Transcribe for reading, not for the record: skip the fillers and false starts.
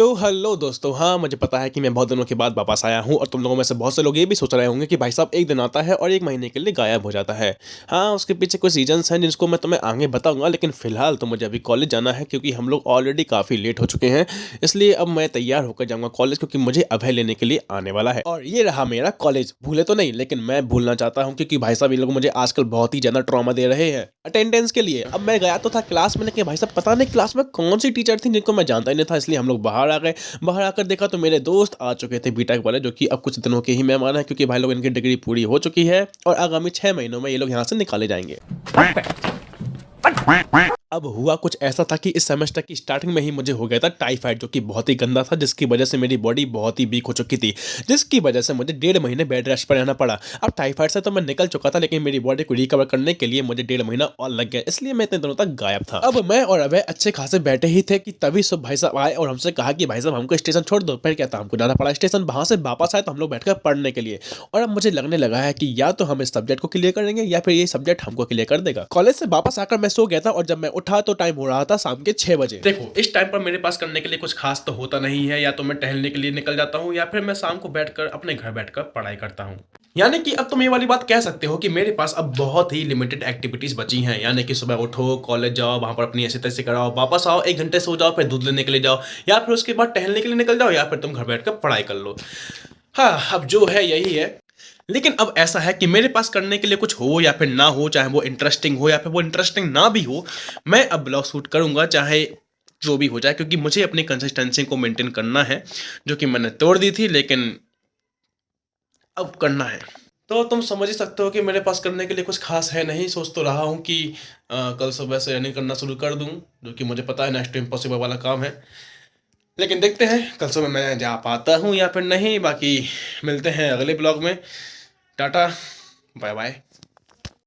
तो हेलो दोस्तों, हाँ मुझे पता है कि मैं बहुत दिनों के बाद वापस आया हूँ और तुम लोगों में से बहुत से लोग ये भी सोच रहे होंगे कि भाई साहब एक दिन आता है और 1 महीने के लिए गायब हो जाता है। हाँ, उसके पीछे कुछ रीजंस हैं जिसको मैं तुम्हें आगे बताऊंगा, लेकिन फिलहाल तो मुझे अभी कॉलेज जाना है क्योंकि हम लोग ऑलरेडी काफ़ी लेट हो चुके हैं। इसलिए अब मैं तैयार होकर जाऊंगा कॉलेज, क्योंकि मुझे अभय लेने के लिए आने वाला है। और ये रहा मेरा कॉलेज। भूले तो नहीं, लेकिन मैं भूलना चाहता हूँ क्योंकि भाई साहब ये लोग मुझे आजकल बहुत ही ज़्यादा ट्रॉमा दे रहे हैं अटेंडेंस के लिए। अब मैं गया तो था क्लास में, लेकिन भाई साहब पता नहीं क्लास में कौन सी टीचर थी जिनको मैं जानता ही नहीं था, इसलिए हम लोग बाहर आ गए। बाहर आकर देखा तो मेरे दोस्त आ चुके थे बीटेक वाले, जो कि अब कुछ दिनों के ही मेहमान हैं क्योंकि भाई लोग इनकी डिग्री पूरी हो चुकी है और आगामी 6 महीनों में ये लोग यहाँ से निकाले जाएंगे। अब हुआ कुछ ऐसा था कि इस सेमेस्टर की स्टार्टिंग में ही मुझे हो गया था टाइफाइड, जो कि बहुत ही गंदा था, जिसकी वजह से मेरी बॉडी बहुत ही वीक हो चुकी थी, जिसकी वजह से मुझे 1.5 महीने बेड रेस्ट पर रहना पड़ा। अब टाइफाइड से तो मैं निकल चुका था, लेकिन मेरी बॉडी को रिकवर करने के लिए मुझे 1.5 महीना और लग गया, इसलिए मैं इतने दिनों तक गायब था। अब मैं और अभय अच्छे खासे बैठे ही थे कि तभी सब भाई साहब आए और हमसे कहा कि भाई साहब हमको स्टेशन छोड़ दो। फिर क्या था, हमको जाना पड़ा स्टेशन। वहां से वापस आए तो हम लोग बैठकर पढ़ने के लिए, और अब मुझे लगने लगा है कि या तो हम इस सब्जेक्ट को क्लियर करेंगे या फिर ये सब्जेक्ट हमको क्लियर कर देगा। कॉलेज से वापस आकर मैं सो गया था और जब मैं उठा तो टाइम हो रहा था शाम के 6 बजे। देखो, इस टाइम पर मेरे पास करने के लिए कुछ खास तो होता नहीं है, या तो मैं टहलने के लिए निकल जाता हूँ या फिर मैं शाम को बैठकर अपने घर बैठकर पढ़ाई करता हूँ। यानी कि अब तुम ये वाली बात कह सकते हो कि मेरे पास अब बहुत ही लिमिटेड एक्टिविटीज बची हैं। यानी कि सुबह उठो, कॉलेज जाओ, वहां पर अपनी ऐसे तैसे कराओ, वापस आओ, 1 घंटे सो जाओ, फिर दूध लेने के लिए जाओ, या फिर उसके बाद टहलने के लिए निकल जाओ, या फिर तुम घर बैठकर पढ़ाई कर लो। हाँ, अब जो है यही है। लेकिन अब ऐसा है कि मेरे पास करने के लिए कुछ हो या फिर ना हो, चाहे वो इंटरेस्टिंग हो या फिर वो इंटरेस्टिंग ना भी हो, मैं अब ब्लॉग शूट करूंगा, चाहे जो भी हो जाए, क्योंकि मुझे अपनी कंसिस्टेंसी को मेंटेन करना है, जो कि मैंने तोड़ दी थी, लेकिन अब करना है। तो तुम समझ ही सकते हो कि मेरे पास करने के लिए कुछ खास है नहीं। सोच तो रहा हूँ कि कल सुबह से रनिंग करना शुरू कर दूँ, जो कि मुझे पता है नेक्स्ट इम्पॉसिबल वाला काम है, लेकिन देखते हैं कल सुबह मैं जा पाता हूँ या फिर नहीं। बाकी मिलते हैं अगले ब्लॉग में। Tata, bye bye.